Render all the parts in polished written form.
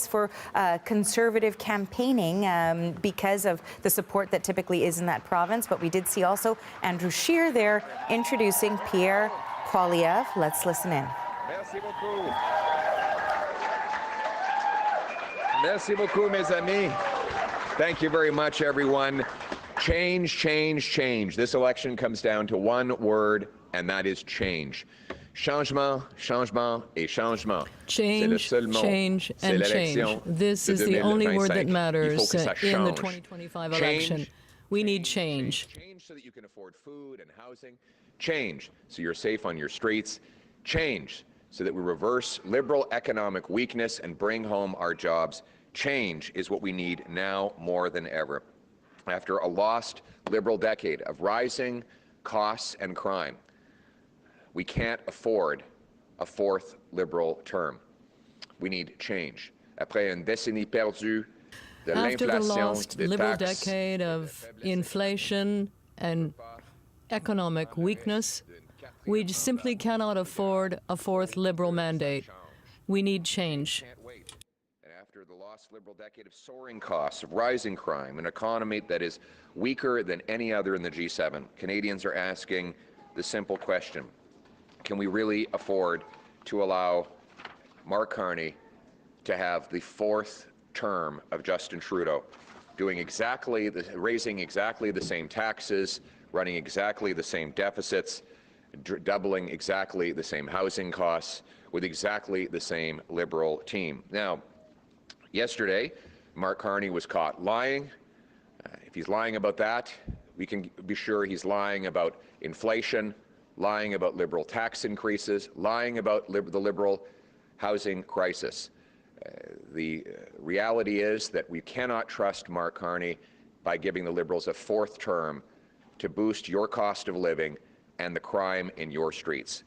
for Conservative campaigning because of the support that typically is in that province. But we did see also Andrew Scheer there introducing Pierre Poilievre. Let's listen in. Merci beaucoup. Merci beaucoup, mes amis. Thank you very much, everyone. Change, change, change. This election comes down to one word, and that is change. Changement, changement et changement. Change, change, and change. This is the only word that matters in the 2025 election. We need change. Change so that you can afford food and housing. Change so you're safe on your streets. Change so that we reverse liberal economic weakness and bring home our jobs. Change is what we need now more than ever. After a lost liberal decade of rising costs and crime, we can't afford a fourth liberal term. We need change. Après une décennie perdue de l'inflation, after the lost liberal decade of inflation and economic weakness, we simply cannot afford a fourth liberal mandate. We need change. After the lost liberal decade of soaring costs, of rising crime, an economy that is weaker than any other in the G7, Canadians are asking the simple question: can we really afford to allow Mark Carney to have the fourth term of Justin Trudeau, raising exactly the same taxes, running exactly the same deficits, doubling exactly the same housing costs, with exactly the same Liberal team? Now, yesterday, Mark Carney was caught lying. If he's lying about that, we can be sure he's lying about inflation, lying about Liberal tax increases, lying about the Liberal housing crisis. The reality is that we cannot trust Mark Carney by giving the Liberals a fourth term to boost your cost of living and the crime in your streets.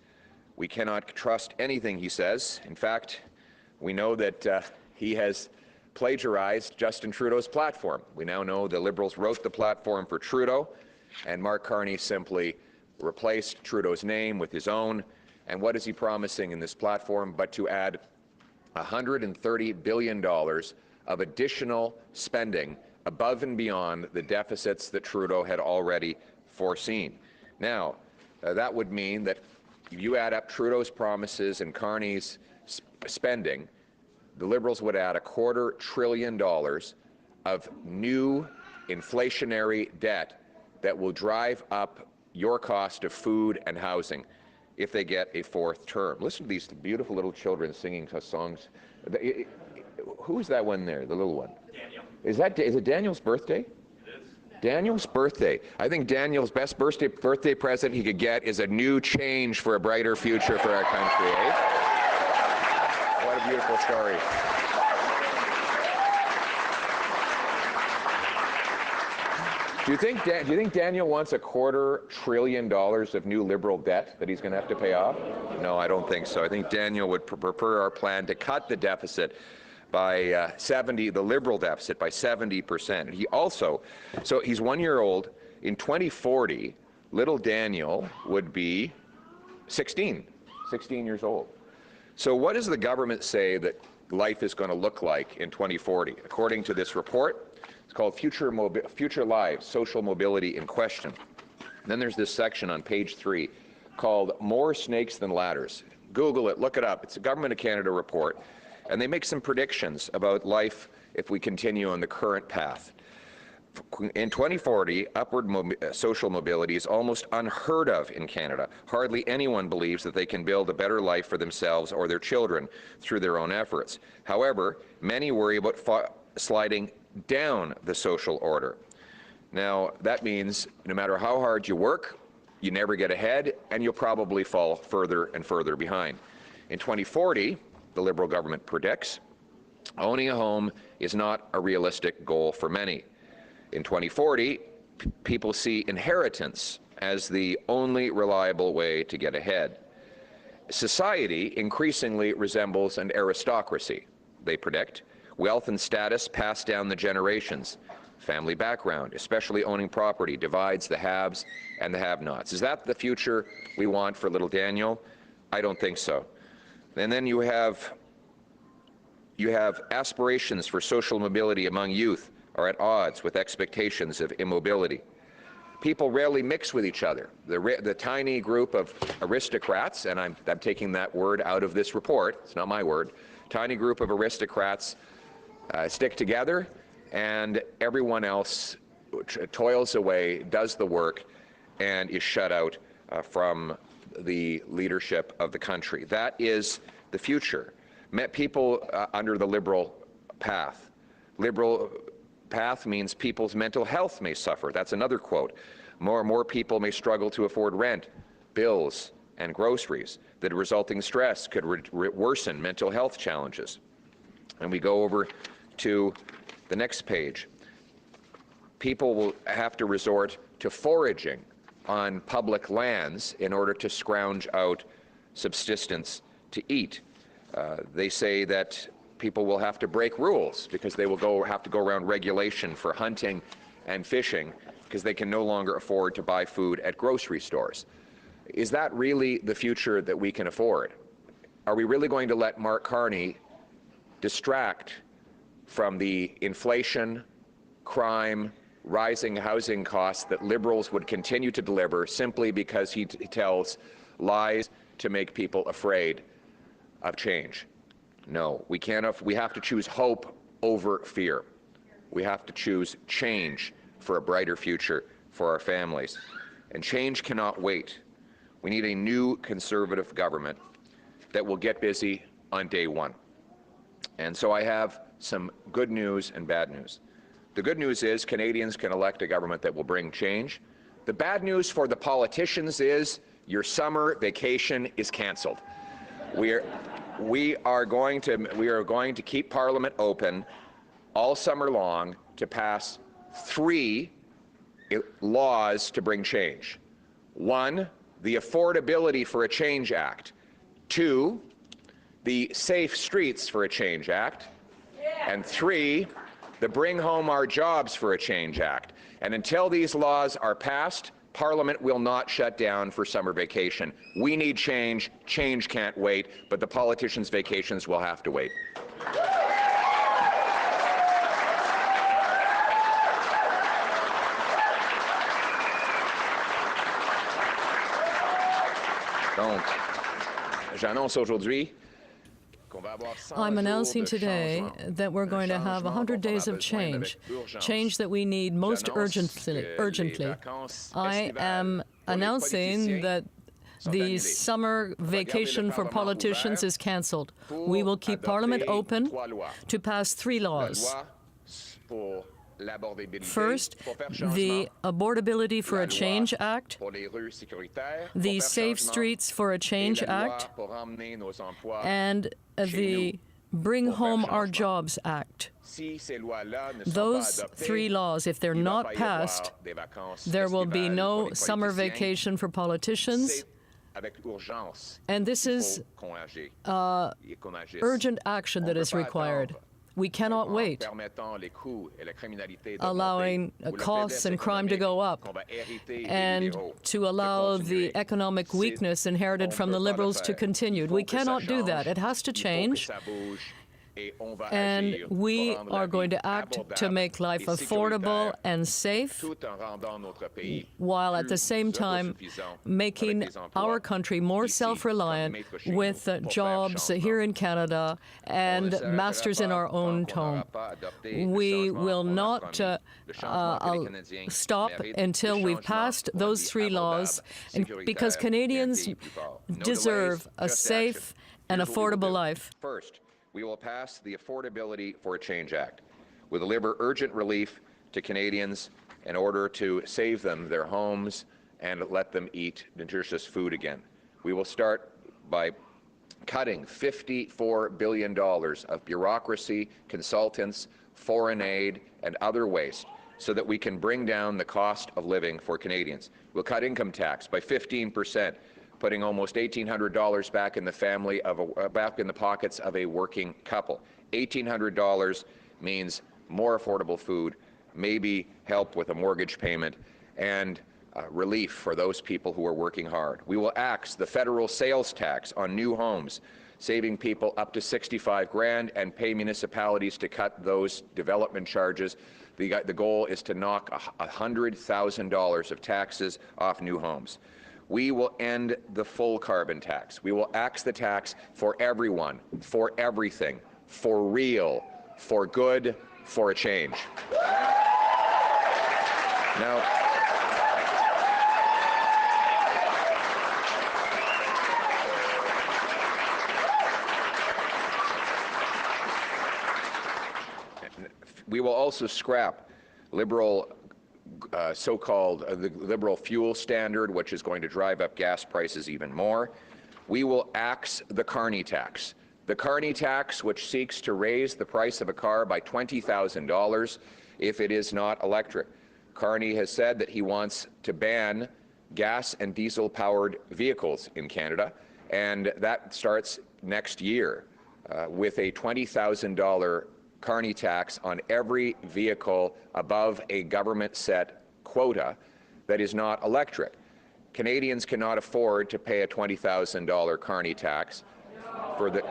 We cannot trust anything he says. In fact, we know that he has plagiarized Justin Trudeau's platform. We now know the Liberals wrote the platform for Trudeau, and Mark Carney simply replaced Trudeau's name with his own. And what is he promising in this platform but to add $130 billion of additional spending above and beyond the deficits that Trudeau had already foreseen? Now, that would mean that if you add up Trudeau's promises and Carney's spending, the Liberals would add $250 billion of new inflationary debt that will drive up your cost of food and housing if they get a fourth term. Listen to these beautiful little children singing songs. Who's that one there, the little one? Daniel. Is it Daniel's birthday? It is. Daniel's birthday. I think Daniel's best birthday present he could get is a new change for a brighter future for our country, eh? What a beautiful story. Do you think Daniel wants $250 billion of new Liberal debt that he's going to have to pay off? No, I don't think so. I think Daniel would prefer our plan to cut the deficit by the Liberal deficit by 70%. He also, so he's 1 year old. In 2040, little Daniel would be 16 years old. So what does the government say that life is going to look like in 2040? According to this report, it's called Future Lives, Social Mobility in Question. And then there's this section on page 3 called More Snakes Than Ladders. Google it, look it up. It's a Government of Canada report. And they make some predictions about life if we continue on the current path. In 2040, upward social mobility is almost unheard of in Canada. Hardly anyone believes that they can build a better life for themselves or their children through their own efforts. However, many worry about sliding down the social order. Now, that means no matter how hard you work, you never get ahead, and you'll probably fall further and further behind. In 2040, the Liberal government predicts, owning a home is not a realistic goal for many. In 2040, people see inheritance as the only reliable way to get ahead. Society increasingly resembles an aristocracy, they predict. Wealth and status pass down the generations. Family background, especially owning property, divides the haves and the have-nots. Is that the future we want for little Daniel? I don't think so. And then you have You have aspirations for social mobility among youth are at odds with expectations of immobility. People rarely mix with each other. The tiny group of aristocrats, and I'm taking that word out of this report, it's not my word, tiny group of aristocrats stick together, and everyone else toils away, does the work, and is shut out from the leadership of the country. That is the future. People under the liberal path. Liberal path means people's mental health may suffer. That's another quote. More and more people may struggle to afford rent, bills, and groceries. The resulting stress could worsen mental health challenges. And we go over to the next page. People will have to resort to foraging on public lands in order to scrounge out subsistence to eat. They say that people will have to break rules because they will have to go around regulation for hunting and fishing because they can no longer afford to buy food at grocery stores. Is that really the future that we can afford? Are we really going to let Mark Carney distract from the inflation, crime, rising housing costs that Liberals would continue to deliver simply because he tells lies to make people afraid of change? No, we can't. We have to choose hope over fear. We have to choose change for a brighter future for our families. And change cannot wait. We need a new Conservative government that will get busy on day one. And so I have some good news and bad news. The good news is Canadians can elect a government that will bring change. The bad news for the politicians is your summer vacation is canceled. We are going to keep Parliament open all summer long to pass 3 laws to bring change. 1, the Affordability for a Change Act. 2, the Safe Streets for a Change Act. And 3, the Bring Home Our Jobs for a Change Act. And until these laws are passed, Parliament will not shut down for summer vacation. We need change. Change can't wait, but the politicians' vacations will have to wait. Donc, j'annonce aujourd'hui I'm announcing today that we're going to have 100 days of change, change that we need most urgently. I am announcing that the summer vacation for politicians is cancelled. We will keep Parliament open to pass 3 laws. First, the Affordability for a Change Act, the Safe Streets for a Change Act, and the Bring Home Our Jobs Act. Those 3 laws, if they're not passed, there will be no summer vacation for politicians. And this is urgent action that is required. We cannot wait, allowing costs and crime to go up, and to allow the economic weakness inherited from the Liberals to continue. We cannot do that. It has to change. And we are going to act to make life affordable and safe, while at the same time making our country more self-reliant with jobs here in Canada and masters in our own home. We will not stop until we've passed those 3 laws, because Canadians deserve a safe and affordable life. First, we will pass the Affordability for a Change Act. We'll deliver urgent relief to Canadians in order to save them their homes and let them eat nutritious food again. We will start by cutting $54 billion of bureaucracy, consultants, foreign aid, and other waste so that we can bring down the cost of living for Canadians. We'll cut income tax by 15%. Putting almost $1,800 back in the back in the pockets of a working couple. $1,800 means more affordable food, maybe help with a mortgage payment, and relief for those people who are working hard. We will axe the federal sales tax on new homes saving people up to 65 grand, and pay municipalities to cut those development charges. The goal is to knock $100,000 of taxes off new homes. We will end the full carbon tax. We will axe the tax for everyone, for everything, for real, for good, for a change. Now, we will also scrap liberal so-called the liberal fuel standard, which is going to drive up gas prices even more. We will axe the carny tax. The carny tax, which seeks to raise the price of a car by $20,000 if it is not electric. Carney has said that he wants to ban gas and diesel-powered vehicles in Canada, and that starts next year with a $20,000 carny tax on every vehicle above a government-set quota that is not electric. Canadians cannot afford to pay a $20,000 carny tax for the.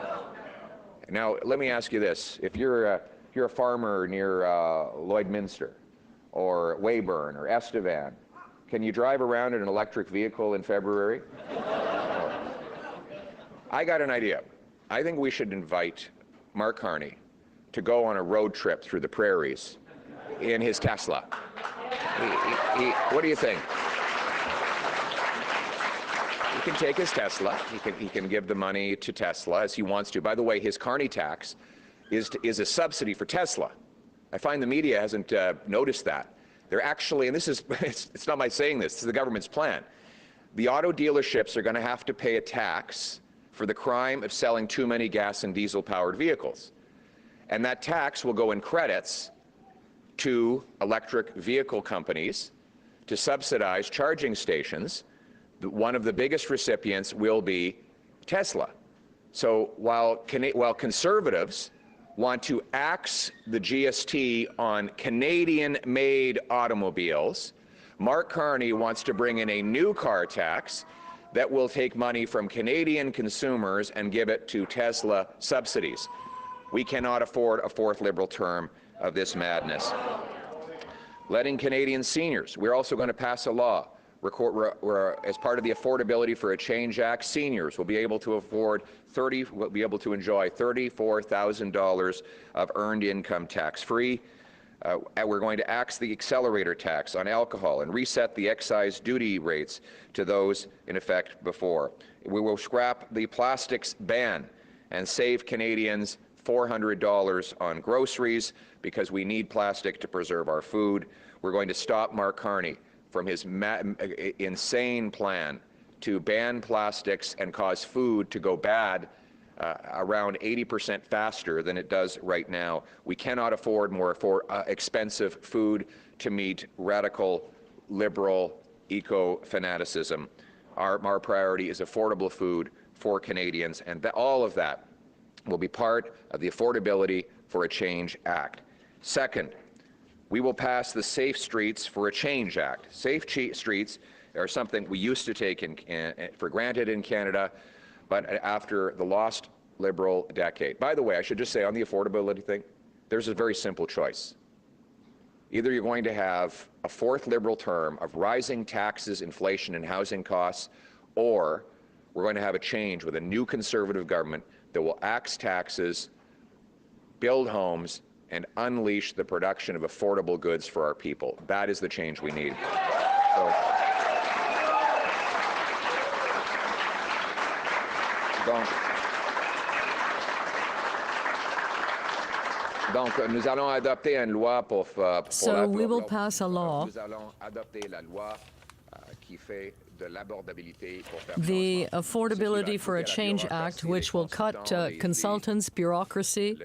Now, let me ask you this: if you're a farmer near Lloydminster, or Weyburn, or Estevan, can you drive around in an electric vehicle in February? I got an idea. I think we should invite Mark Carney to go on a road trip through the prairies in his Tesla. What do you think? He can take his Tesla. He can give the money to Tesla as he wants to. By the way, his carny tax is a subsidy for Tesla. I find the media hasn't noticed that. They're actually, and this is, it's not my saying this is the government's plan. The auto dealerships are going to have to pay a tax for the crime of selling too many gas and diesel-powered vehicles. And that tax will go in credits to electric vehicle companies to subsidize charging stations. One of the biggest recipients will be Tesla. So while conservatives want to axe the GST on Canadian-made automobiles, Mark Carney wants to bring in a new car tax that will take money from Canadian consumers and give it to Tesla subsidies. We cannot afford a fourth Liberal term of this madness. Letting Canadian seniors, we're also going to pass a law. As part of the Affordability for a Change Act, seniors will be able to enjoy $34,000 of earned income tax-free. We're going to axe the accelerator tax on alcohol and reset the excise duty rates to those in effect before. We will scrap the plastics ban and save Canadians $400 on groceries because we need plastic to preserve our food. We're going to stop Mark Carney from his insane plan to ban plastics and cause food to go bad around 80% faster than it does right now. We cannot afford more expensive food to meet radical, liberal, eco-fanaticism. Our priority is affordable food for Canadians, and all of that will be part of the Affordability for a Change Act. Second, we will pass the Safe Streets for a Change Act. Safe streets are something we used to take for granted in Canada, but after the lost Liberal decade. By the way, I should just say on the affordability thing, there's a very simple choice. Either you're going to have a fourth Liberal term of rising taxes, inflation, and housing costs, or we're going to have a change with a new Conservative government that will axe taxes, build homes, and unleash the production of affordable goods for our people. That is the change we need. Donc, nous allons adopter une loi pour so we will pass a law. Nous allons adopter la loi qui fait de l'abordabilité pour faire the Affordability for a Change Act, which will cut consultants, bureaucracy,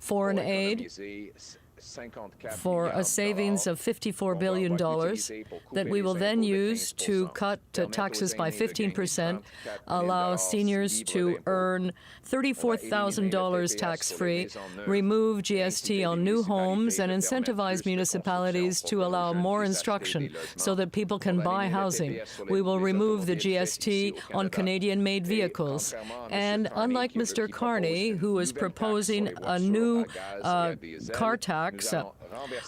foreign aid, for a savings of $54 billion that we will then use to cut taxes by 15%, allow seniors to earn $34,000 tax-free, remove GST on new homes, and incentivize municipalities to allow more instruction so that people can buy housing. We will remove the GST on Canadian-made vehicles. And unlike Mr. Carney, who is proposing a new car tax,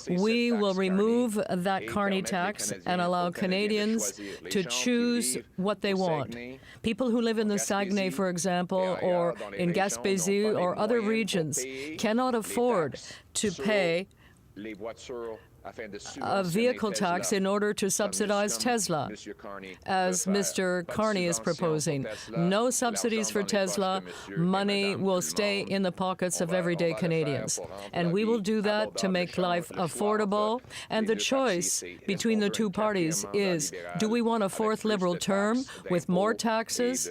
we will remove that Carney tax and allow Canadians to choose what they want. People who live in the Saguenay, for example, or in Gaspésie or other regions cannot afford to pay a vehicle tax in order to subsidize Tesla, as Mr. Carney is proposing. No subsidies for Tesla. Money will stay in the pockets of everyday Canadians. And we will do that to make life affordable. And the choice between the two parties is, do we want a fourth Liberal term with more taxes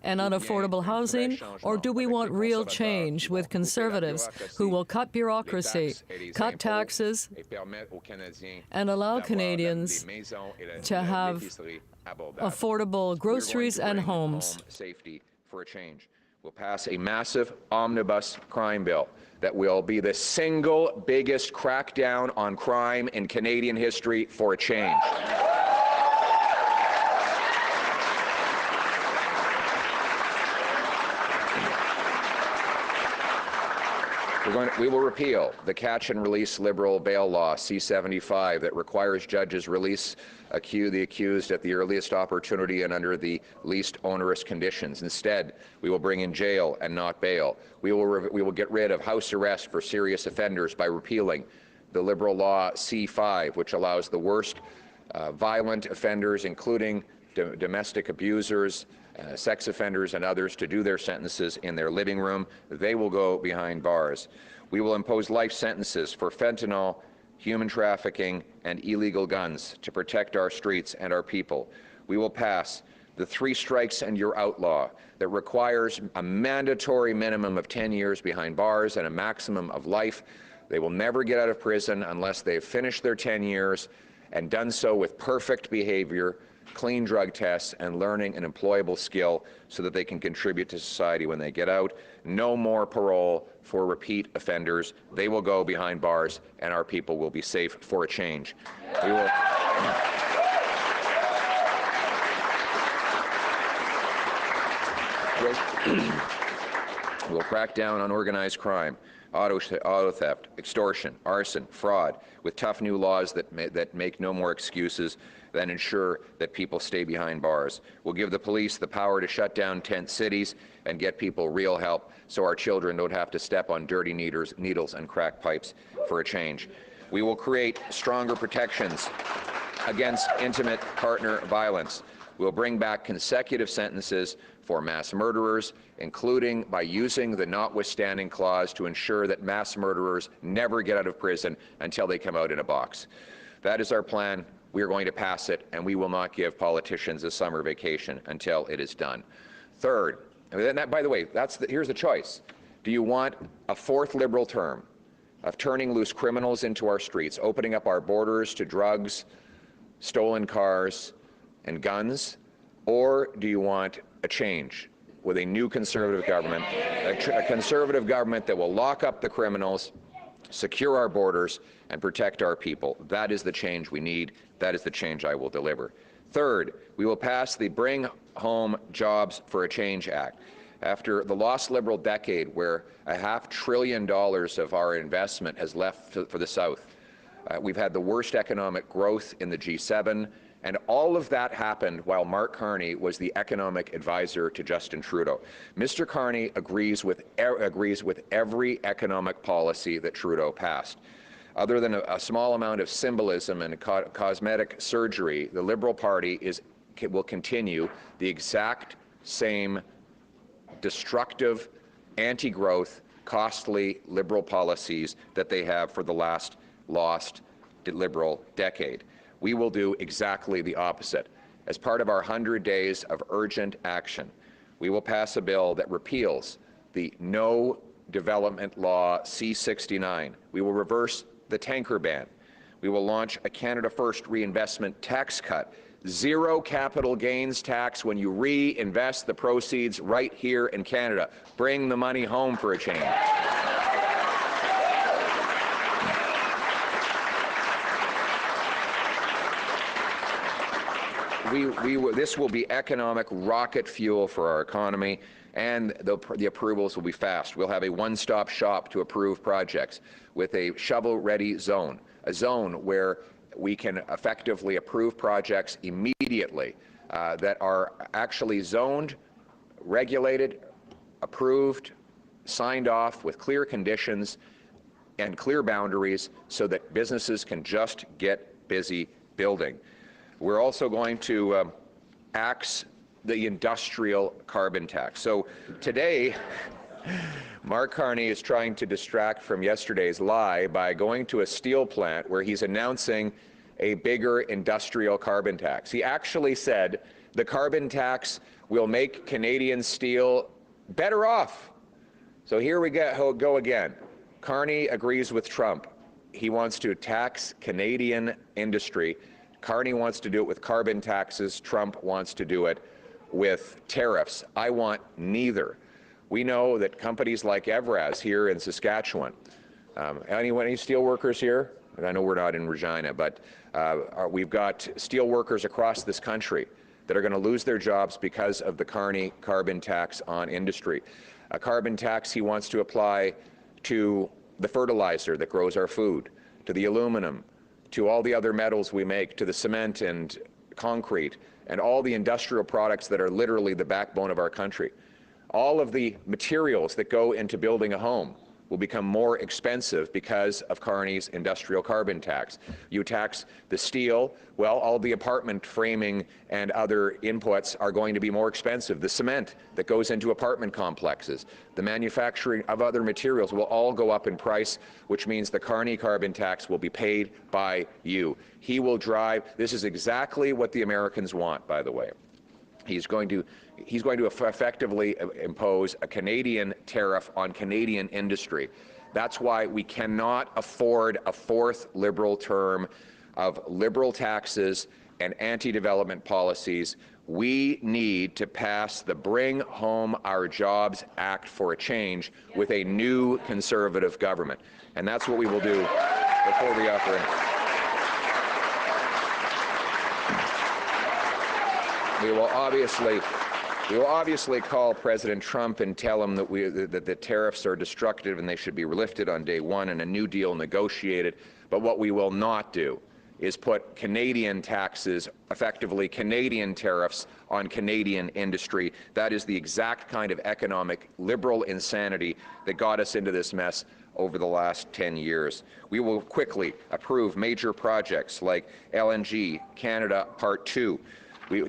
and unaffordable housing, or do we want real change with Conservatives who will cut bureaucracy, cut taxes, and allow Canadians to have affordable groceries and homes? Safety for a change. We'll pass a massive omnibus crime bill that will be the single biggest crackdown on crime in Canadian history for a change. We will repeal the catch-and-release Liberal bail law, C-75, that requires judges release the accused at the earliest opportunity and under the least onerous conditions. Instead, we will bring in jail and not bail. We will get rid of house arrest for serious offenders by repealing the Liberal law C-5, which allows the worst violent offenders, including domestic abusers, sex offenders and others, to do their sentences in their living room. They will go behind bars. We will impose life sentences for fentanyl, human trafficking, and illegal guns to protect our streets and our people. We will pass the 3 strikes and you're out law that requires a mandatory minimum of 10 years behind bars and a maximum of life. They will never get out of prison unless they've finished their 10 years and done so with perfect behavior, clean drug tests, and learning an employable skill so that they can contribute to society when they get out. No more parole for repeat offenders. They will go behind bars, and our people will be safe for a change. We will... We'll crack down on organized crime, auto theft, extortion, arson, fraud, with tough new laws that make no more excuses than ensure that people stay behind bars. We'll give the police the power to shut down tent cities and get people real help so our children don't have to step on dirty needles and crack pipes for a change. We will create stronger protections against intimate partner violence. We'll bring back consecutive sentences for mass murderers, including by using the notwithstanding clause to ensure that mass murderers never get out of prison until they come out in a box. That is our plan. We are going to pass it, and we will not give politicians a summer vacation until it is done. Third, and that, by the way, here's the choice. Do you want a 4th Liberal term of turning loose criminals into our streets, opening up our borders to drugs, stolen cars, and guns, or do you want a change with a new Conservative government, a Conservative government that will lock up the criminals, secure our borders, and protect our people? That is the change we need. That is the change I will deliver. Third, we will pass the Bring Home Jobs for a Change Act. After the lost Liberal decade where $500 billion of our investment has left for the South, we've had the worst economic growth in the G7, and all of that happened while Mark Carney was the economic advisor to Justin Trudeau. Mr. Carney agrees with every economic policy that Trudeau passed. Other than a small amount of symbolism and cosmetic surgery, the Liberal Party will continue the exact same destructive, anti-growth, costly Liberal policies that they have for the last lost Liberal decade. We will do exactly the opposite. As part of our 100 days of urgent action, we will pass a bill that repeals the no Development Law C-69. We will reverse the tanker ban. We will launch a Canada First reinvestment tax cut. Zero capital gains tax when you reinvest the proceeds right here in Canada. Bring the money home for a change. This will be economic rocket fuel for our economy, and the approvals will be fast. We'll have a one-stop shop to approve projects with a shovel-ready zone, a zone where we can effectively approve projects immediately that are actually zoned, regulated, approved, signed off with clear conditions and clear boundaries so that businesses can just get busy building. We're also going to axe the industrial carbon tax. So today, Mark Carney is trying to distract from yesterday's lie by going to a steel plant where he's announcing a bigger industrial carbon tax. He actually said the carbon tax will make Canadian steel better off. So here we go again. Carney agrees with Trump. He wants to tax Canadian industry. Carney wants to do it with carbon taxes. Trump wants to do it with tariffs. I want neither. We know that companies like Evraz here in Saskatchewan, any steel workers here? I know we're not in Regina, but we've got steel workers across this country that are going to lose their jobs because of the Carney carbon tax on industry. A carbon tax he wants to apply to the fertilizer that grows our food, to the aluminum, to all the other metals we make, to the cement and concrete, and all the industrial products that are literally the backbone of our country. All of the materials that go into building a home will become more expensive because of Carney's industrial carbon tax. You tax the steel, well, all the apartment framing and other inputs are going to be more expensive. The cement that goes into apartment complexes, the manufacturing of other materials will all go up in price, which means the Carney carbon tax will be paid by you. He will drive, this is exactly what the Americans want, by the way. He's going to effectively impose a Canadian tariff on Canadian industry. That's why we cannot afford a fourth Liberal term of Liberal taxes and anti-development policies. We need to pass the Bring Home Our Jobs Act for a change with a new Conservative government. And that's what we will do before we offer it. We will obviously call President Trump and tell him that the tariffs are destructive and they should be lifted on day one and a new deal negotiated. But what we will not do is put Canadian taxes, effectively Canadian tariffs, on Canadian industry. That is the exact kind of economic Liberal insanity that got us into this mess over the last 10 years. We will quickly approve major projects like LNG Canada Part 2.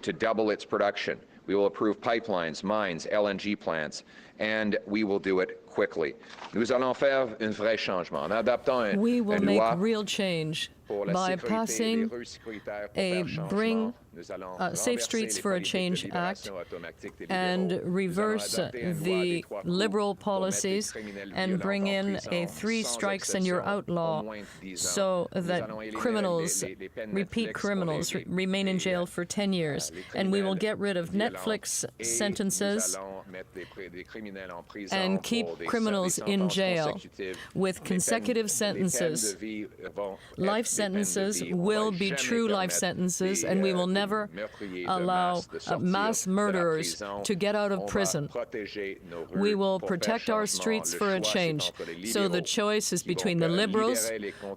To double its production. We will approve pipelines, mines, LNG plants, and we will do it quickly. Nous allons faire un vrai changement en adaptant we will make real change by passing a Safe Streets for a Change Act and reverse the Liberal policies and bring in a 3 strikes and you're out law so that criminals, repeat criminals, remain in jail for 10 years. And we will get rid of Netflix sentences and keep criminals in jail with consecutive sentences. Life sentences will be true life sentences, and we will never allow mass murderers to get out of prison. We will protect our streets for a change. So the choice is between the Liberals,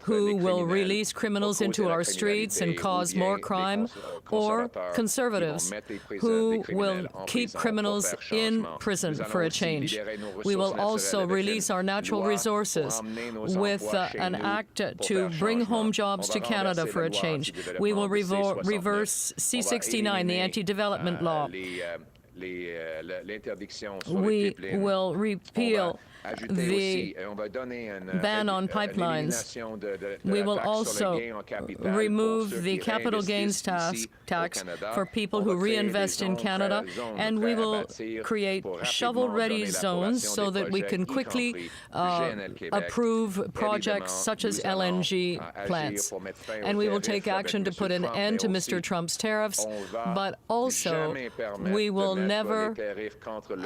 who will release criminals into our streets and cause more crime, or Conservatives, who will keep criminals in prison for a change. We will also release our natural resources with an act to bring home jobs to Canada for a change. We will reverse C-69, the anti-development law, We will repeal the ban on pipelines. We will also remove the capital gains tax for people who reinvest in Canada, and we will create shovel-ready zones so that we can quickly approve projects such as LNG plants. And we will take action to put an end to Mr. Trump's tariffs, but also we will never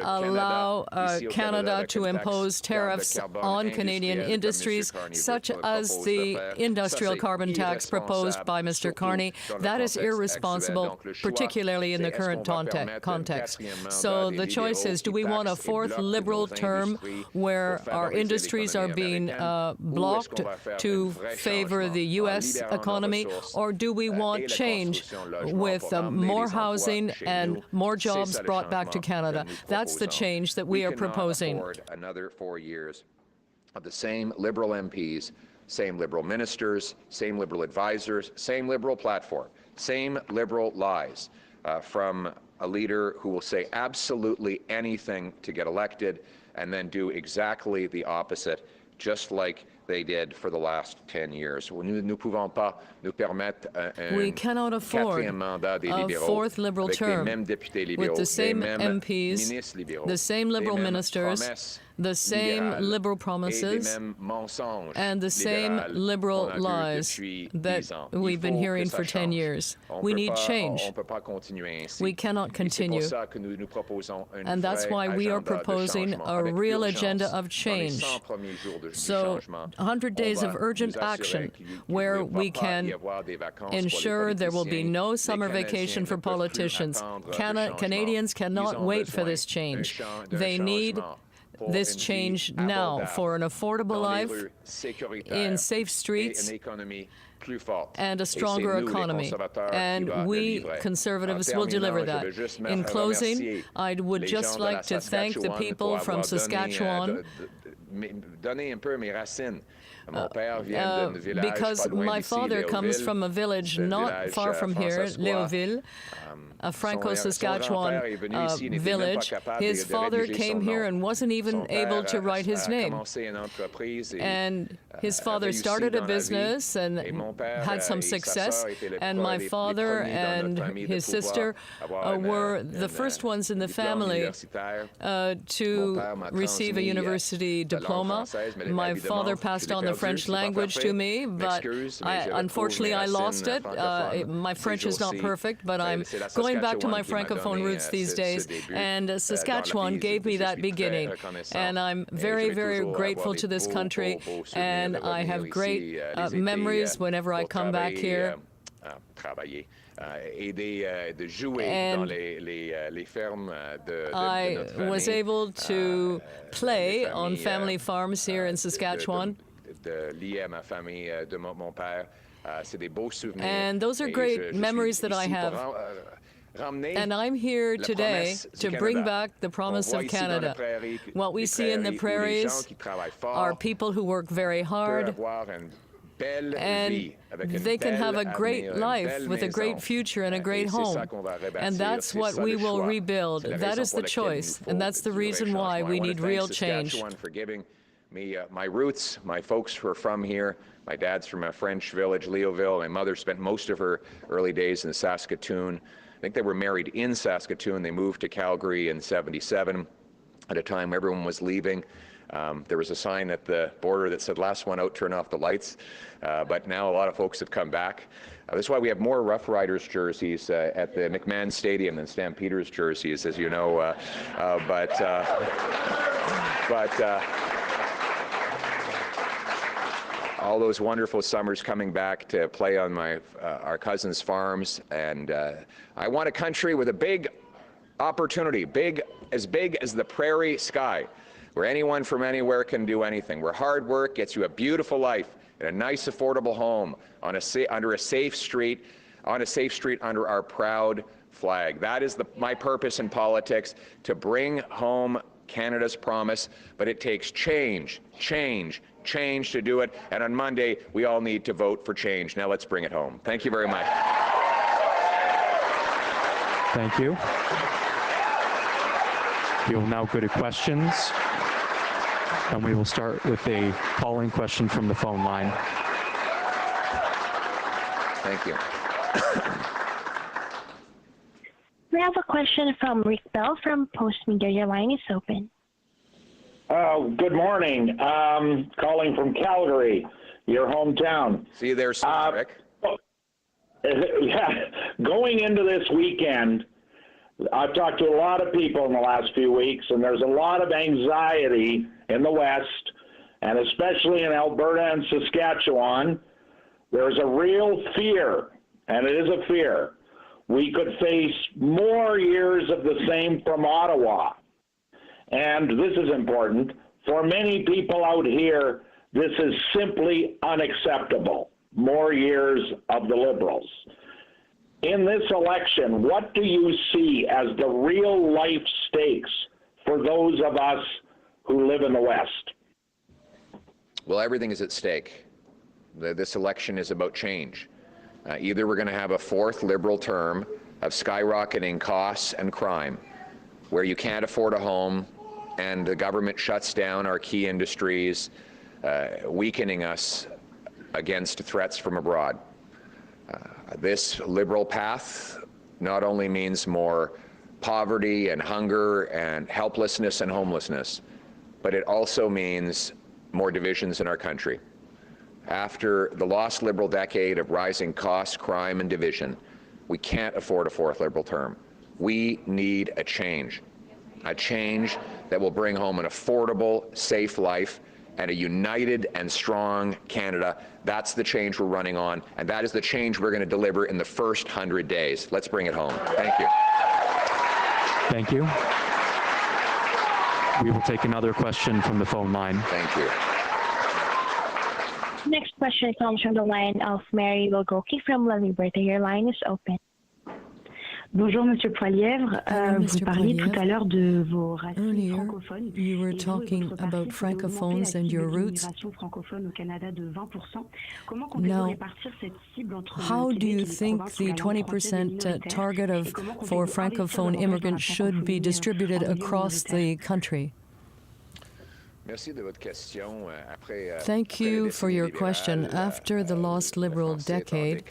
allow Canada to impose tariffs on Canadian industries, such as the industrial carbon tax proposed by Mr. Carney. That is irresponsible, particularly in the current context. So the choice is, do we want a fourth Liberal term where our industries are being blocked to favor the U.S. economy, or do we want change with more housing and more jobs brought back to Canada? That's the change that we are proposing. Another 4 years of the same Liberal MPs, same Liberal ministers, same Liberal advisors, same Liberal platform, same Liberal lies from a leader who will say absolutely anything to get elected and then do exactly the opposite, just like they did for the last 10 years. We cannot afford a fourth Liberal term with the same MPs, the same Liberal ministers, the same Liberal promises, and the same Liberal lies that we've been hearing for 10 years. We need change. We cannot continue. And that's why we are proposing a real agenda of change. So 100 days of urgent action where we can ensure there will be no summer vacation for politicians. Canadians cannot wait for this change. They need this change now for an affordable life, in safe streets, and a stronger economy. And we Conservatives will deliver that. In closing, I would just like to thank the people from Saskatchewan because my father comes from a village not far from here, Léoville, a Franco-Saskatchewan village. His father came here and wasn't even able to write his name. And his father started a business and had some success, and my father and his sister were the first ones in the family to receive a university diploma. My father passed on the French language to me, but unfortunately I lost it. My French is not perfect, but I'm going back to my Francophone roots these days, and Saskatchewan gave me that beginning. And I'm very, very grateful to this country, and I have great memories whenever I come back here. And I was able to play on family farms here in Saskatchewan. And those are great memories that I have. And I'm here today to bring back the promise of Canada. What we see in the prairies are people who work very hard, and they can have a great life with a great future and a great home. And that's what we will rebuild. That is the choice, and that's the reason why we need real change. For giving me my roots, my folks who are from here. My dad's from a French village, Léoville. My mother spent most of her early days in Saskatoon. I think they were married in Saskatoon. They moved to Calgary in '77 at a time everyone was leaving. There was a sign at the border that said, "Last one out, turn off the lights." But now a lot of folks have come back. That's why we have more Rough Riders jerseys at the McMahon Stadium than Stampeders jerseys, as you know. All those wonderful summers coming back to play on our cousins' farms, and I want a country with a big opportunity, as big as the prairie sky, where anyone from anywhere can do anything, where hard work gets you a beautiful life in a nice, affordable home on under a safe street, under our proud flag. That is my purpose in politics, to bring home Canada's promise, but it takes change to do it. And on Monday, we all need to vote for change. Now let's bring it home. Thank you very much. Thank you. We will now go to questions, and we will start with a call-in question from the phone line. Thank you. We have a question from Rick Bell from Post Media. Your line is open. Good morning. Calling from Calgary, your hometown. See you there soon, Rick. Yeah, going into this weekend, I've talked to a lot of people in the last few weeks, and there's a lot of anxiety in the West, and especially in Alberta and Saskatchewan. There's a real fear, and it is a fear. We could face more years of the same from Ottawa. And this is important. For many people out here, this is simply unacceptable. More years of the Liberals. In this election, what do you see as the real life stakes for those of us who live in the West? Well, everything is at stake. This election is about change. Either we're going to have a fourth Liberal term of skyrocketing costs and crime, where you can't afford a home and the government shuts down our key industries, weakening us against threats from abroad. This Liberal path not only means more poverty and hunger and helplessness and homelessness, but it also means more divisions in our country. After the lost Liberal decade of rising costs, crime, and division, we can't afford a fourth Liberal term. We need a change that will bring home an affordable, safe life and a united and strong Canada. That's the change we're running on, and that is the change we're going to deliver in the first 100 days. Let's bring it home. Thank you. Thank you. We will take another question from the phone line. Thank you. Next question comes from the line of Mary Logoki from La Liberté. Your line is open. Bonjour, Monsieur Poilievre. Vous parliez tout à l'heure de vos racines Earlier, francophones. you were talking about francophones and your roots. Now, how do you think the 20% target for francophone immigrants should be distributed across the country? Thank you for your question. After the lost Liberal decade,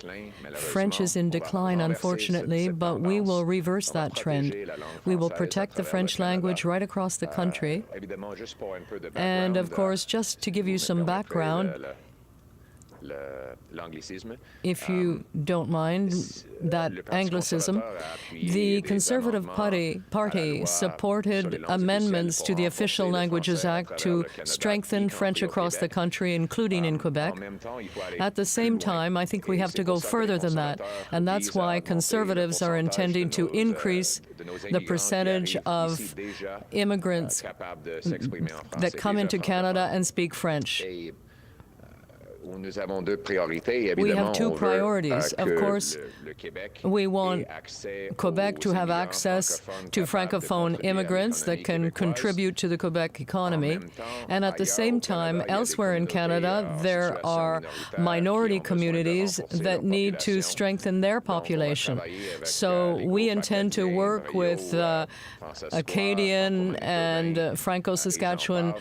French is in decline, unfortunately, but we will reverse that trend. We will protect the French language right across the country. And of course, just to give you some background, if you don't mind that Anglicism, the Conservative Party supported amendments to the Official Languages Act to strengthen French across the country, including in Quebec. At the same time, I think we have to go further than that, and that's why Conservatives are intending to increase the percentage of immigrants that come into Canada and speak French. We have two priorities. Of course, we want Quebec to have access to francophone immigrants that can contribute to the Quebec economy. And at the same time, elsewhere in Canada, there are minority communities that need to strengthen their population. So we intend to work with Acadian and Franco-Saskatchewan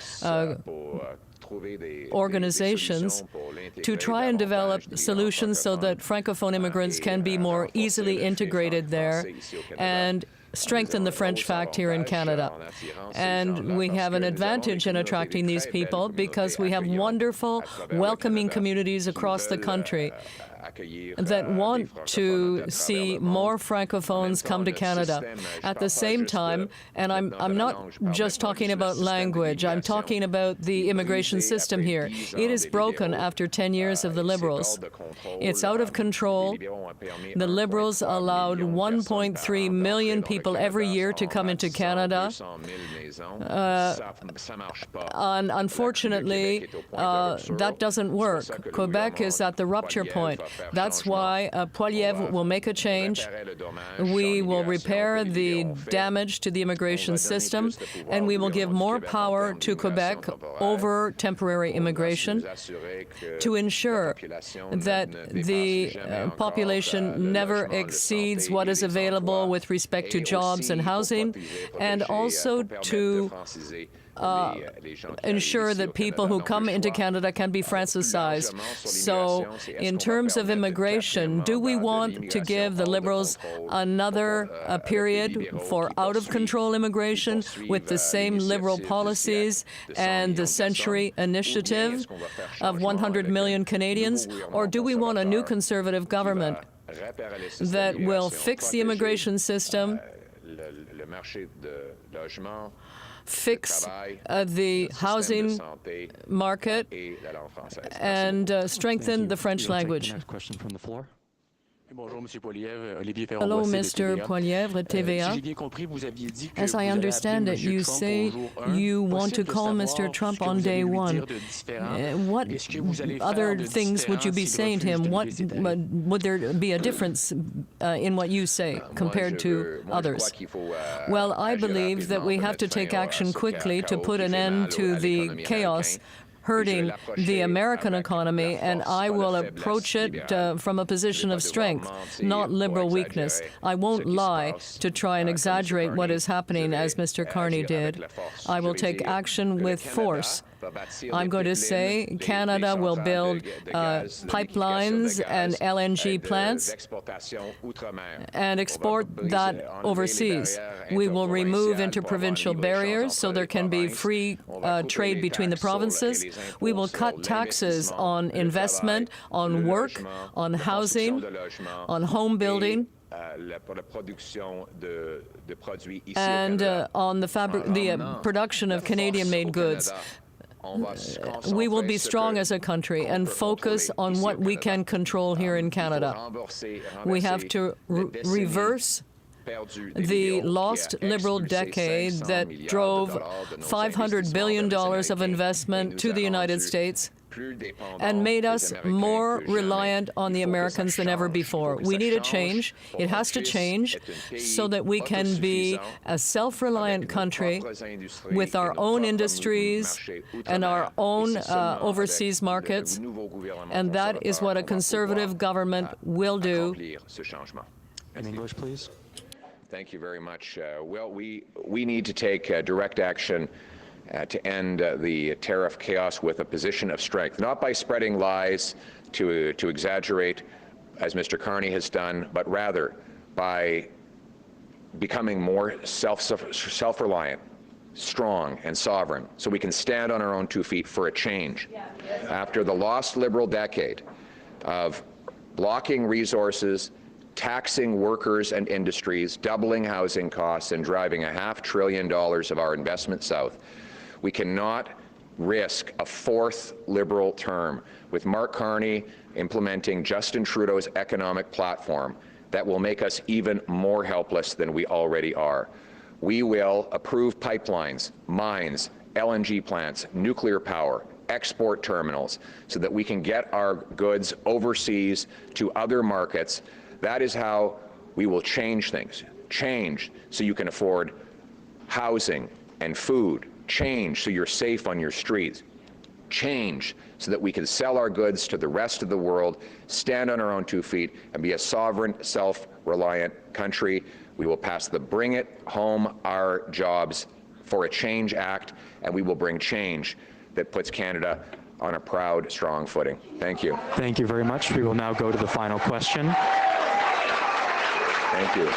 organizations to try and develop solutions so that francophone immigrants can be more easily integrated there and strengthen the French fact here in Canada. And we have an advantage in attracting these people because we have wonderful, welcoming communities across the country that want to see more francophones come to Canada. At the same time, and I'm not just talking about language, I'm talking about the immigration system here. It is broken after 10 years of the Liberals. It's out of control. The Liberals allowed 1.3 million people every year to come into Canada. And unfortunately, that doesn't work. Quebec is at the rupture point. That's why Poilievre will make a change. We will repair the damage to the immigration system, and we will give more power to Quebec over temporary immigration to ensure that the population never exceeds what is available with respect to jobs and housing, and also to ensure that people who come into Canada can be Francisized. So in terms of immigration, do we want to give the Liberals another period for out-of-control immigration with the same Liberal policies and the Century Initiative of 100 million Canadians? Or do we want a new Conservative government that will fix the immigration system, fix the housing market, and strengthen the French language? Next question from the floor. Hello, Mr. Poilievre, TVA. As I understand it, you say you want to call Mr. Trump on day one. What other things would you be saying to him? What would there be a difference in what you say compared to others? Well, I believe that we have to take action quickly to put an end to the chaos hurting the American economy, and I will approach it from a position of strength, not liberal weakness. I won't lie to try and exaggerate what is happening, as Mr. Carney did. I will take action with force. I'm going to say Canada will build pipelines and LNG plants and export that overseas. We will remove interprovincial barriers so there can be free trade between the provinces. We will cut taxes on investment, on work, on housing, on home building, and on the production of Canadian-made goods. We will be strong as a country and focus on what we can control here in Canada. We have to reverse the lost Liberal decade that drove $500 billion of investment to the United States and made us more reliant on the Americans than ever before. We need a change. It has to change so that we can be a self-reliant country with our own industries and our own overseas markets, and that is what a Conservative government will do. In English, please. Thank you very much. Well, we need to take direct action to end the tariff chaos with a position of strength, not by spreading lies to exaggerate, as Mr. Carney has done, but rather by becoming more self-reliant, strong, and sovereign, so we can stand on our own 2 feet for a change. After the lost Liberal decade of blocking resources, taxing workers and industries, doubling housing costs, and driving $500 billion of our investment south, we cannot risk a 4th Liberal term with Mark Carney implementing Justin Trudeau's economic platform that will make us even more helpless than we already are. We will approve pipelines, mines, LNG plants, nuclear power, export terminals, so that we can get our goods overseas to other markets. That is how we will change things. Change so you can afford housing and food. Change so you're safe on your streets. Change so that we can sell our goods to the rest of the world, stand on our own 2 feet, and be a sovereign, self-reliant country. We will pass the Bring It Home Our Jobs for a Change Act, and we will bring change that puts Canada on a proud, strong footing. Thank you. Thank you very much. We will now go to the final question. Thank you.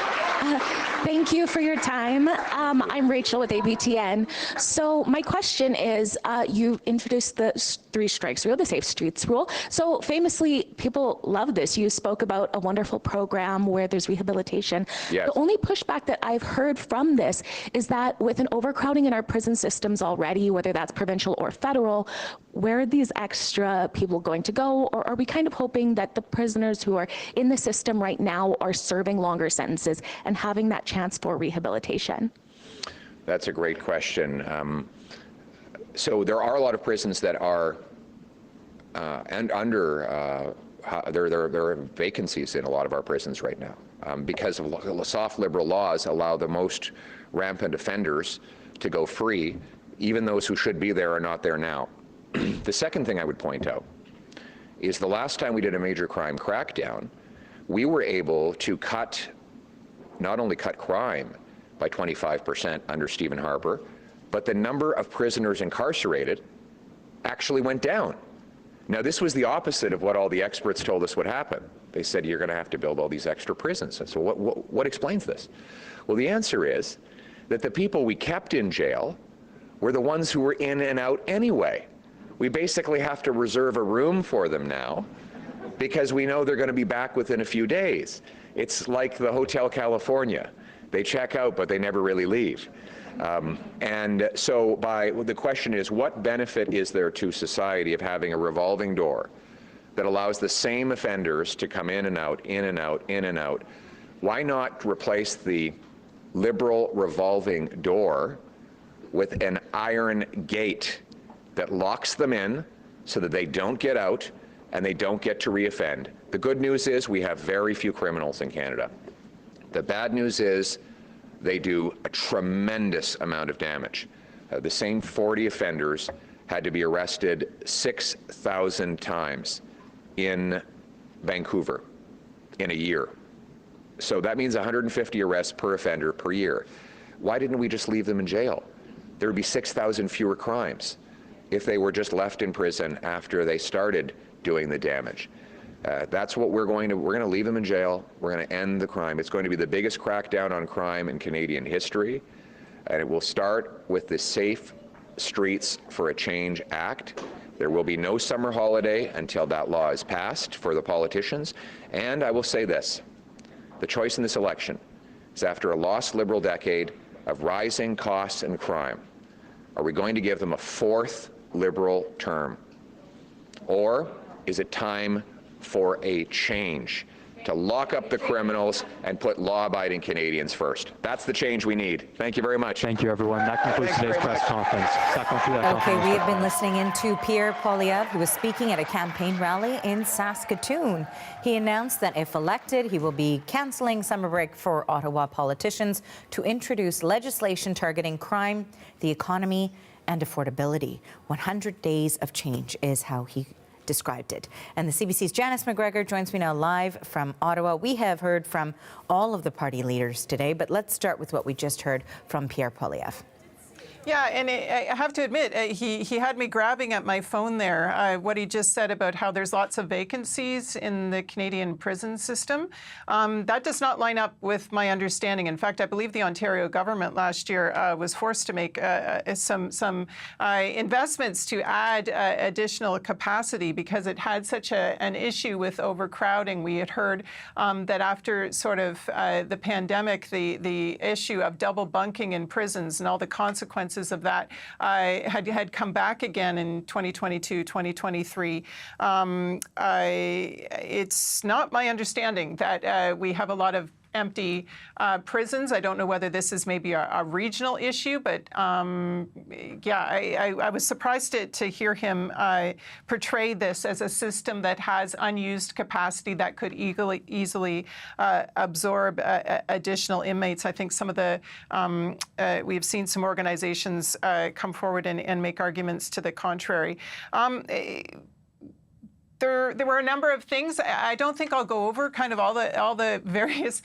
Thank you for your time. I'm Rachel with ABTN. So my question is, you introduced the 3 strikes rule, the Safe Streets rule. So famously, people love this. You spoke about a wonderful program where there's rehabilitation. Yes. The only pushback that I've heard from this is that with an overcrowding in our prison systems already, whether that's provincial or federal, where are these extra people going to go? Or are we kind of hoping that the prisoners who are in the system right now are serving longer sentences and having that chance for rehabilitation? That's a great question. So there are a lot of prisons that are under there are vacancies in a lot of our prisons right now because of soft liberal laws allow the most rampant offenders to go free. Even those who should be there are not there now. The second thing I would point out is the last time we did a major crime crackdown, we were able to not only cut crime by 25% under Stephen Harper, but the number of prisoners incarcerated actually went down. Now, this was the opposite of what all the experts told us would happen. They said, you're going to have to build all these extra prisons. So what explains this? Well, the answer is that the people we kept in jail were the ones who were in and out anyway. We basically have to reserve a room for them now because we know they're going to be back within a few days. It's like the Hotel California. They check out, but they never really leave. And so the question is, what benefit is there to society of having a revolving door that allows the same offenders to come in and out, in and out, in and out? Why not replace the liberal revolving door with an iron gate that locks them in so that they don't get out and they don't get to reoffend? The good news is we have very few criminals in Canada. The bad news is they do a tremendous amount of damage. The same 40 offenders had to be arrested 6,000 times in Vancouver in a year. So that means 150 arrests per offender per year. Why didn't we just leave them in jail? There would be 6,000 fewer crimes if they were just left in prison after they started doing the damage. That's what we're going to leave them in jail. We're going to end the crime. It's going to be the biggest crackdown on crime in Canadian history. And it will start with the Safe Streets for a Change Act. There will be no summer holiday until that law is passed for the politicians. And I will say this, the choice in this election is after a lost Liberal decade of rising costs and crime, are we going to give them a fourth Liberal term? Or is it time for a change, to lock up the criminals and put law-abiding Canadians first? That's the change we need. Thank you very much. Thank you, everyone. That concludes today's press conference. Okay, we have been listening in to Pierre Poilievre, who was speaking at a campaign rally in Saskatoon. He announced that if elected, he will be cancelling summer break for Ottawa politicians to introduce legislation targeting crime, the economy, and affordability. 100 days of change is how he described it. And the CBC's Janice McGregor joins me now live from Ottawa. We have heard from all of the party leaders today, but let's start with what we just heard from Pierre Poilievre. Yeah, and I have to admit, he had me grabbing at my phone there, what he just said about how there's lots of vacancies in the Canadian prison system. That does not line up with my understanding. In fact, I believe the Ontario government last year was forced to make some investments to add additional capacity because it had such an issue with overcrowding. We had heard that after sort of the pandemic, the issue of double bunking in prisons and all the consequences of that had come back again in 2022, 2023. It's not my understanding that we have a lot of empty prisons. I don't know whether this is maybe a regional issue, but yeah, I was surprised to hear him portray this as a system that has unused capacity that could easily absorb additional inmates. I think some of the, we've seen some organizations come forward and make arguments to the contrary. There were a number of things. I don't think I'll go over kind of all the various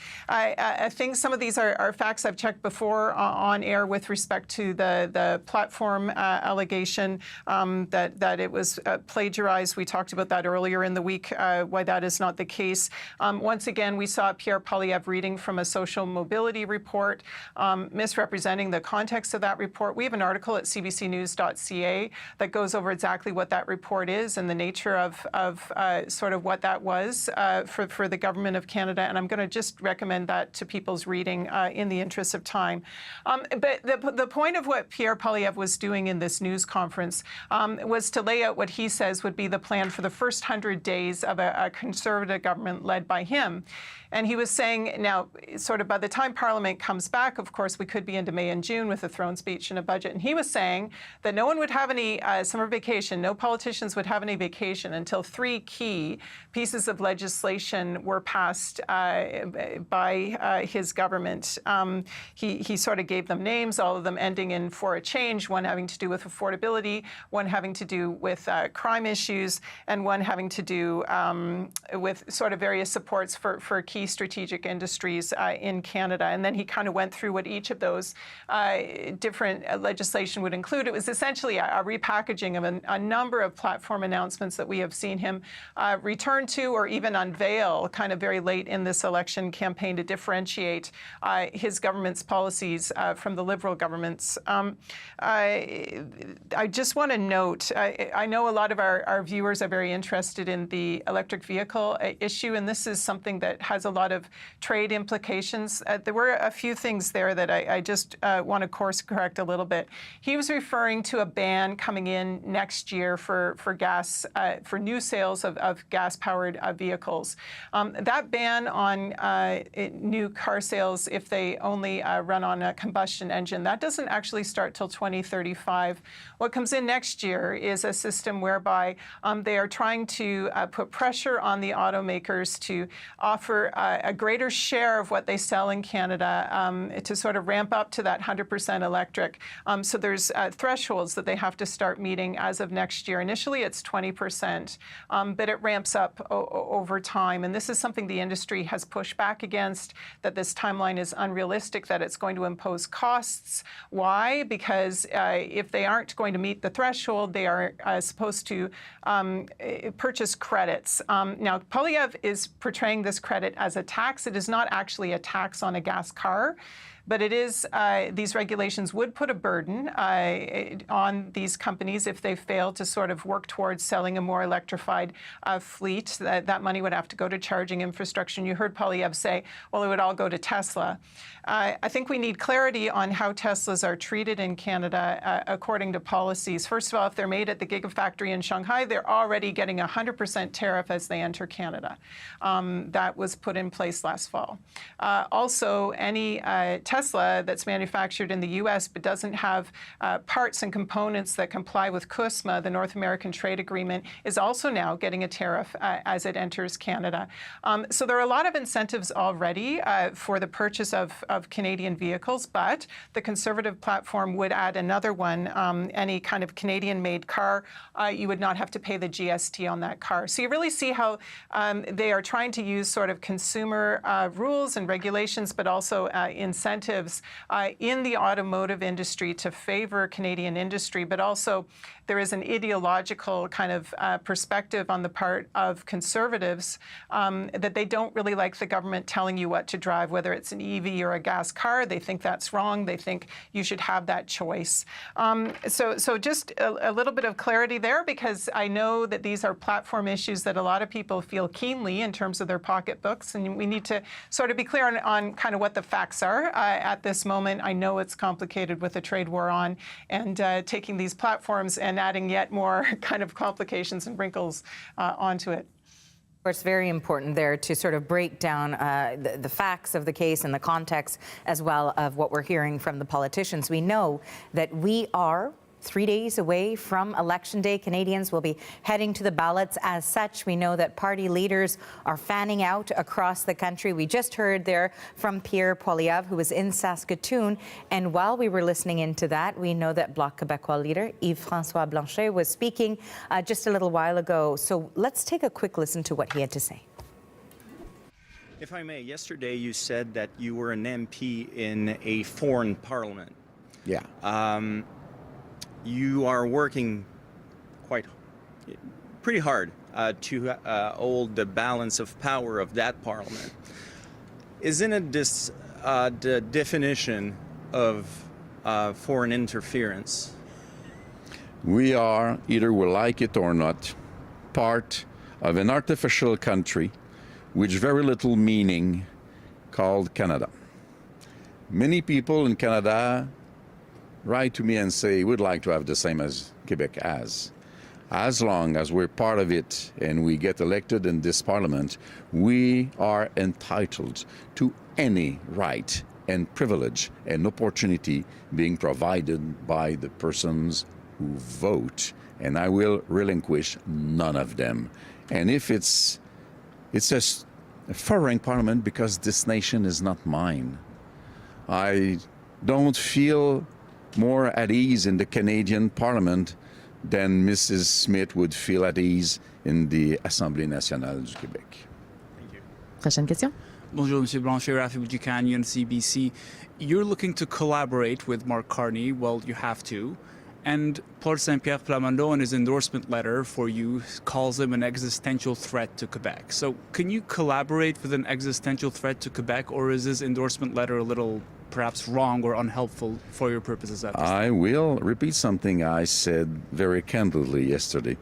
things. Some of these are facts I've checked before on air with respect to the platform allegation that it was plagiarized. We talked about that earlier in the week, why that is not the case. Once again, we saw Pierre Poilievre reading from a social mobility report, misrepresenting the context of that report. We have an article at CBCNews.ca that goes over exactly what that report is and the nature of sort of what that was for the Government of Canada, and I'm going to just recommend that to people's reading in the interest of time. But the point of what Pierre Poilievre was doing in this news conference was to lay out what he says would be the plan for the first 100 days of a Conservative government led by him. And he was saying, now, sort of by the time Parliament comes back, of course, we could be into May and June with a throne speech and a budget. And he was saying that no one would have any summer vacation, no politicians would have any vacation until three key pieces of legislation were passed by his government. He sort of gave them names, all of them ending in "for a change," one having to do with affordability, one having to do with crime issues, and one having to do with sort of various supports for key strategic industries in Canada. And then he kind of went through what each of those different legislation would include. It was essentially a repackaging of a number of platform announcements that we have seen him return to or even unveil kind of very late in this election campaign to differentiate his government's policies from the Liberal government's. I just want to note, I know a lot of our viewers are very interested in the electric vehicle issue, and this is something that has a lot of trade implications. There were a few things there that I just want to course correct a little bit. He was referring to a ban coming in next year for gas, for new sales of gas-powered vehicles. That ban on new car sales, if they only run on a combustion engine, that doesn't actually start till 2035. What comes in next year is a system whereby they are trying to put pressure on the automakers to offer a greater share of what they sell in Canada to sort of ramp up to that 100% electric. So there's thresholds that they have to start meeting as of next year. Initially, it's 20%, but it ramps up over time. And this is something the industry has pushed back against, that this timeline is unrealistic, that it's going to impose costs. Why? Because if they aren't going to meet the threshold, they are supposed to purchase credits. Now, Poilievre is portraying this credit as a tax. It is not actually a tax on a gas car. But it is, these regulations would put a burden on these companies if they fail to sort of work towards selling a more electrified fleet. That money would have to go to charging infrastructure. And you heard Poilievre say, well, it would all go to Tesla. I think we need clarity on how Teslas are treated in Canada according to policies. First of all, if they're made at the Gigafactory in Shanghai, they're already getting a 100% tariff as they enter Canada. That was put in place last fall. Also, any Tesla that's manufactured in the U.S. but doesn't have parts and components that comply with CUSMA, the North American Trade Agreement, is also now getting a tariff as it enters Canada. So there are a lot of incentives already for the purchase of Canadian vehicles, but the Conservative platform would add another one. Any kind of Canadian-made car, you would not have to pay the GST on that car. So you really see how they are trying to use sort of consumer rules and regulations, but also incentives in the automotive industry to favor Canadian industry, but also there is an ideological kind of perspective on the part of Conservatives that they don't really like the government telling you what to drive, whether it's an EV or a gas car. They think that's wrong. They think you should have that choice. So just a little bit of clarity there, because I know that these are platform issues that a lot of people feel keenly in terms of their pocketbooks, and we need to sort of be clear on kind of what the facts are at this moment. I know it's complicated with the trade war on, and taking these platforms and adding yet more kind of complications and wrinkles onto it. Of course, very important there to sort of break down the facts of the case and the context as well of what we're hearing from the politicians. We know that we are 3 days away from Election Day. Canadians will be heading to the ballots. As such, we know that party leaders are fanning out across the country. We just heard there from Pierre Poilievre, who was in Saskatoon. And while we were listening into that, we know that Bloc Québécois leader Yves-François Blanchet was speaking just a little while ago. So let's take a quick listen to what he had to say. If I may, yesterday you said that you were an MP in a foreign parliament. Yeah. You are working pretty hard to hold the balance of power of that parliament. Isn't it this the definition of foreign interference? We are, either we like it or not, part of an artificial country with very little meaning called Canada. Many people in Canada write to me and say, we'd like to have the same as Quebec has. As long as we're part of it and we get elected in this parliament, we are entitled to any right and privilege and opportunity being provided by the persons who vote and I will relinquish none of them. And if it's a foreign parliament because this nation is not mine, I don't feel more at ease in the Canadian Parliament than Mrs. Smith would feel at ease in the Assemblée nationale du Québec. Prochaine question. Bonjour, Monsieur Blanchet, Rafi Boudjikanian, CBC. You're looking to collaborate with Mark Carney. Well, you have to. And Paul Saint-Pierre Plamondon, in his endorsement letter for you, calls him an existential threat to Quebec. So can you collaborate with an existential threat to Quebec, or is his endorsement letter a little perhaps wrong or unhelpful for your purposes at this time? I will repeat something I said very candidly yesterday.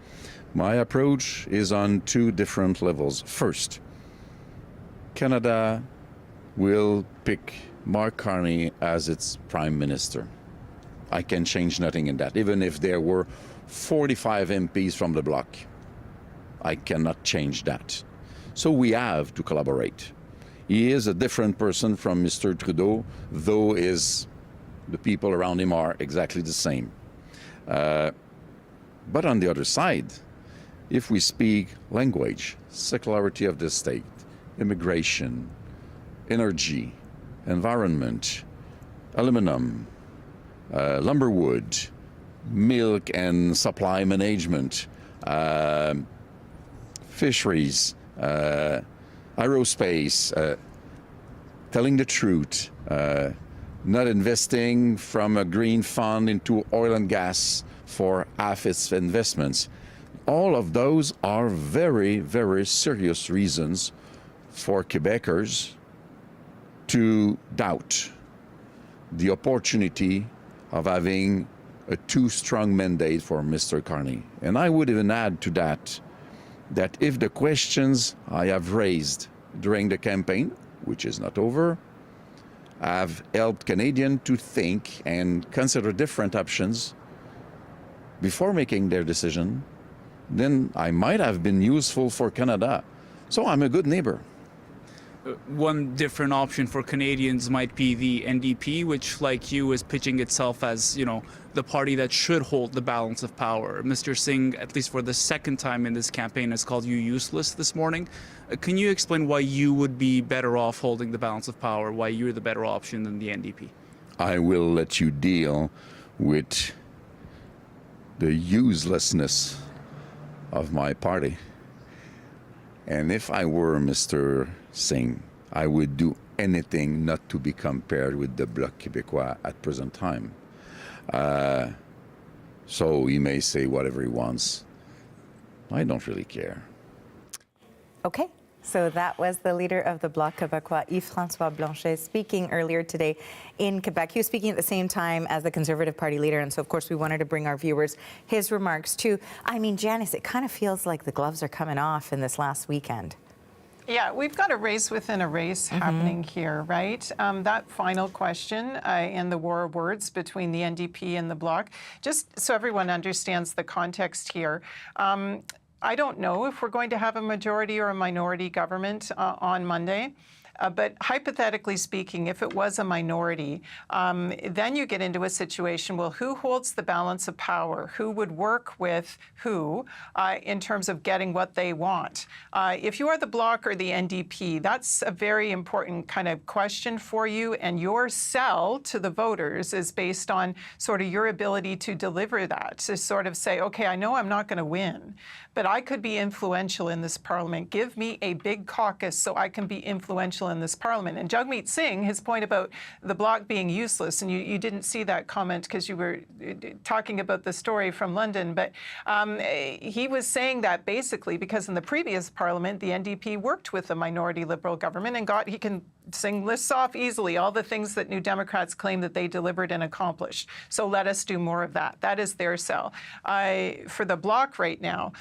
My approach is on two different levels. First, Canada will pick Mark Carney as its prime minister. I can change nothing in that. Even if there were 45 MPs from the Bloc, I cannot change that. So we have to collaborate. He is a different person from Mr. Trudeau, though the people around him are exactly the same. But on the other side, if we speak language, secularity of the state, immigration, energy, environment, aluminum, lumberwood, milk and supply management, fisheries, aerospace, telling the truth, not investing from a green fund into oil and gas for half its investments. All of those are very, very serious reasons for Quebecers to doubt the opportunity of having a too strong mandate for Mr. Carney. And I would even add to that if the questions I have raised during the campaign, which is not over, have helped Canadians to think and consider different options before making their decision, then I might have been useful for Canada. So I'm a good neighbor. One different option for Canadians might be the NDP, which, like you, is pitching itself as, the party that should hold the balance of power. Mr. Singh, at least for the second time in this campaign, has called you useless this morning. Can you explain why you would be better off holding the balance of power, why you're the better option than the NDP? I will let you deal with the uselessness of my party. And if I were Mr. Singh, I would do anything not to be compared with the Bloc Québécois at present time. So he may say whatever he wants. I don't really care. Okay. So that was the leader of the Bloc Québécois, Yves-François Blanchet, speaking earlier today in Quebec. He was speaking at the same time as the Conservative Party leader, and so, of course, we wanted to bring our viewers his remarks, too. I mean, Janice, it kind of feels like the gloves are coming off in this last weekend. Yeah, we've got a race within a race happening here, right? That final question in the war of words between the NDP and the Bloc, just so everyone understands the context here. I don't know if we're going to have a majority or a minority government on Monday. But hypothetically speaking, if it was a minority, then you get into a situation, well, who holds the balance of power? Who would work with who in terms of getting what they want? If you are the Bloc or the NDP, that's a very important kind of question for you. And your sell to the voters is based on sort of your ability to deliver that, to sort of say, okay, I know I'm not going to win, but I could be influential in this parliament. Give me a big caucus so I can be influential in this parliament. And Jagmeet Singh, his point about the Bloc being useless, and you didn't see that comment because you were talking about the story from London, but he was saying that basically because in the previous parliament, the NDP worked with the minority Liberal government and he can Singh lists off easily all the things that New Democrats claim that they delivered and accomplished. So let us do more of that. That is their sell. For the Bloc right now,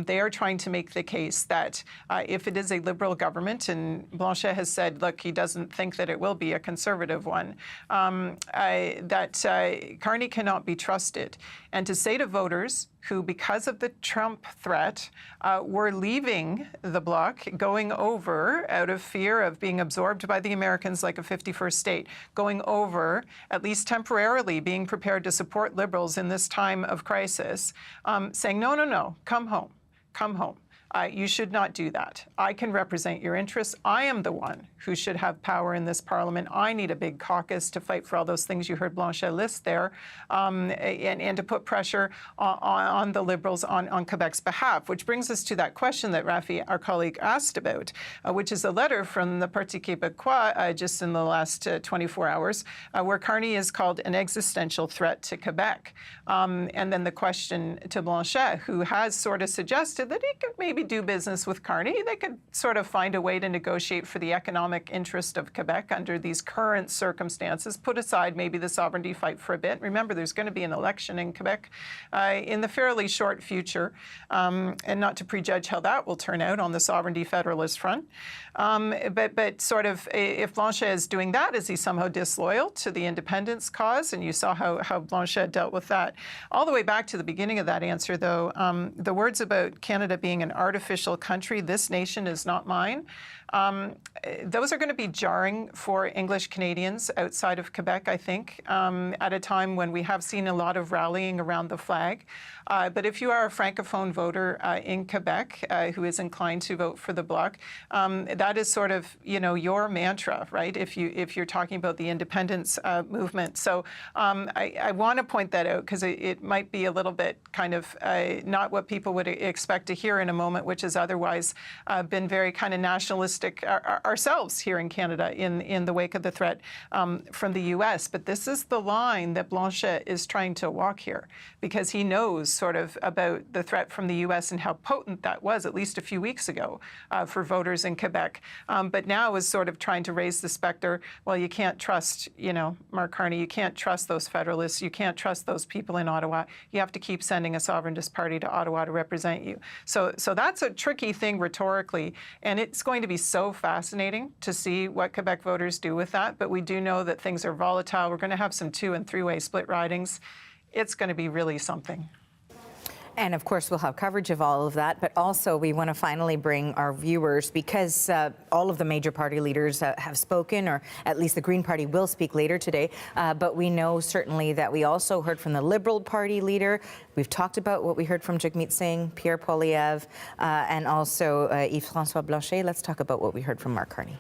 they are trying to make the case that if it is a Liberal government, and Blanchet has said, look, he doesn't think that it will be a Conservative one, that Carney cannot be trusted. And to say to voters who, because of the Trump threat, were leaving the Bloc, going over out of fear of being absorbed by the Americans like a 51st state, going over, at least temporarily, being prepared to support Liberals in this time of crisis, saying, no, no, no, come home, come home. You should not do that. I can represent your interests. I am the one who should have power in this Parliament. I need a big caucus to fight for all those things you heard Blanchet list there, and to put pressure on the Liberals on Quebec's behalf, which brings us to that question that Rafi, our colleague, asked about, which is a letter from the Parti Québécois just in the last 24 hours, where Carney is called an existential threat to Quebec. And then the question to Blanchet, who has sort of suggested that he could maybe do business with Carney. They could sort of find a way to negotiate for the economic interest of Quebec under these current circumstances, put aside maybe the sovereignty fight for a bit. Remember, there's going to be an election in Quebec in the fairly short future, and not to prejudge how that will turn out on the sovereignty federalist front. But sort of, if Blanchet is doing that, is he somehow disloyal to the independence cause? And you saw how Blanchet dealt with that. All the way back to the beginning of that answer, though, the words about Canada being an artificial country, this nation is not mine, those are going to be jarring for English Canadians outside of Quebec, I think, at a time when we have seen a lot of rallying around the flag. But if you are a Francophone voter in Quebec who is inclined to vote for the Bloc, that is sort of, your mantra, right? If you're talking about the independence movement. So I want to point that out because it might be a little bit kind of not what people would expect to hear in a moment, which has otherwise been very kind of nationalistic ourselves here in Canada in the wake of the threat from the U.S. But this is the line that Blanchet is trying to walk here because he knows sort of about the threat from the U.S. and how potent that was at least a few weeks ago for voters in Quebec. But now is sort of trying to raise the specter, well, you can't trust, Mark Carney, you can't trust those federalists, you can't trust those people in Ottawa. You have to keep sending a sovereigntist party to Ottawa to represent you. So that's a tricky thing rhetorically, and it's going to be so fascinating to see what Quebec voters do with that. But we do know that things are volatile. We're going to have some 2- and 3-way split ridings. It's going to be really something. And of course, we'll have coverage of all of that. But also, we want to finally bring our viewers, because all of the major party leaders have spoken, or at least the Green Party will speak later today. But we know certainly that we also heard from the Liberal Party leader. We've talked about what we heard from Jagmeet Singh, Pierre Poilievre, and also Yves-François Blanchet. Let's talk about what we heard from Mark Carney.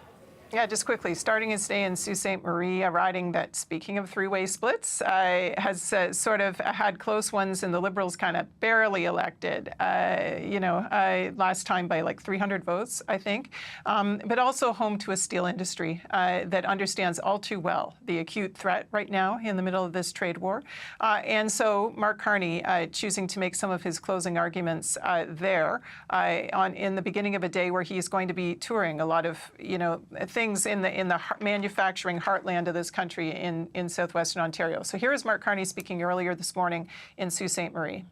Yeah, just quickly, starting his day in Sault Ste. Marie, a riding that, speaking of 3-way splits, has sort of had close ones, and the Liberals kind of barely elected, last time by like 300 votes, I think, but also home to a steel industry that understands all too well the acute threat right now in the middle of this trade war. And so Mark Carney choosing to make some of his closing arguments there in the beginning of a day where he is going to be touring a lot of, things in the manufacturing heartland of this country in southwestern Ontario. So here is Mark Carney speaking earlier this morning in Sault Ste. Marie.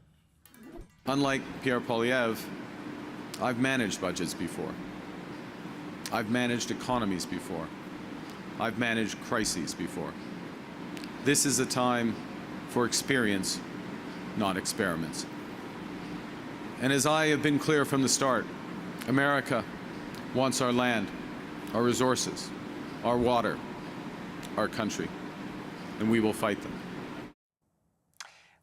Unlike Pierre Poilievre, I've managed budgets before. I've managed economies before. I've managed crises before. This is a time for experience, not experiments. And as I have been clear from the start, America wants our land, our resources, our water, our country, and we will fight them.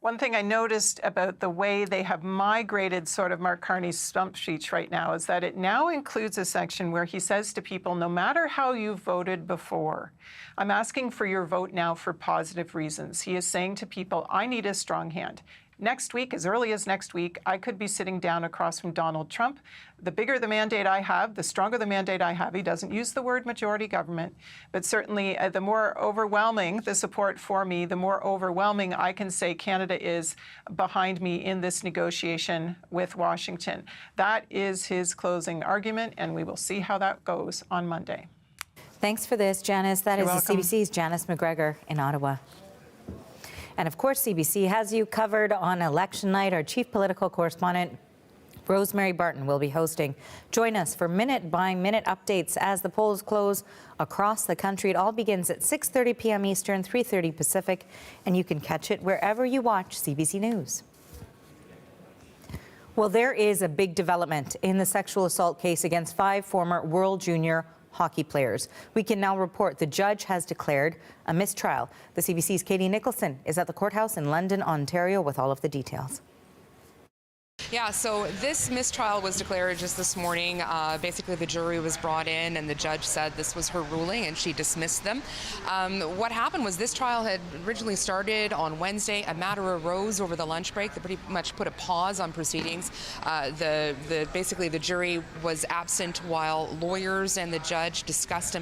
One thing I noticed about the way they have migrated sort of Mark Carney's stump sheets right now is that it now includes a section where he says to people, no matter how you voted before, I'm asking for your vote now for positive reasons. He is saying to people, I need a strong hand. Next week, as early as next week, I could be sitting down across from Donald Trump. The bigger the mandate I have, the stronger the mandate I have. He doesn't use the word majority government, but certainly the more overwhelming the support for me, the more overwhelming I can say Canada is behind me in this negotiation with Washington. That is his closing argument, and we will see how that goes on Monday. Thanks for this, Janice. That is the CBC's Janice McGregor in Ottawa. And of course, CBC has you covered on election night. Our chief political correspondent, Rosemary Barton will be hosting. Join us for minute-by-minute updates as the polls close across the country. It all begins at 6:30 p.m. Eastern, 3:30 Pacific, and you can catch it wherever you watch CBC News. Well, there is a big development in the sexual assault case against 5 former World Junior hockey players. We can now report the judge has declared a mistrial. The CBC's Katie Nicholson is at the courthouse in London, Ontario, with all of the details. Yeah, so this mistrial was declared just this morning. Basically, the jury was brought in and the judge said this was her ruling and she dismissed them. What happened was this trial had originally started on Wednesday. A matter arose over the lunch break that pretty much put a pause on proceedings. Basically, the jury was absent while lawyers and the judge discussed a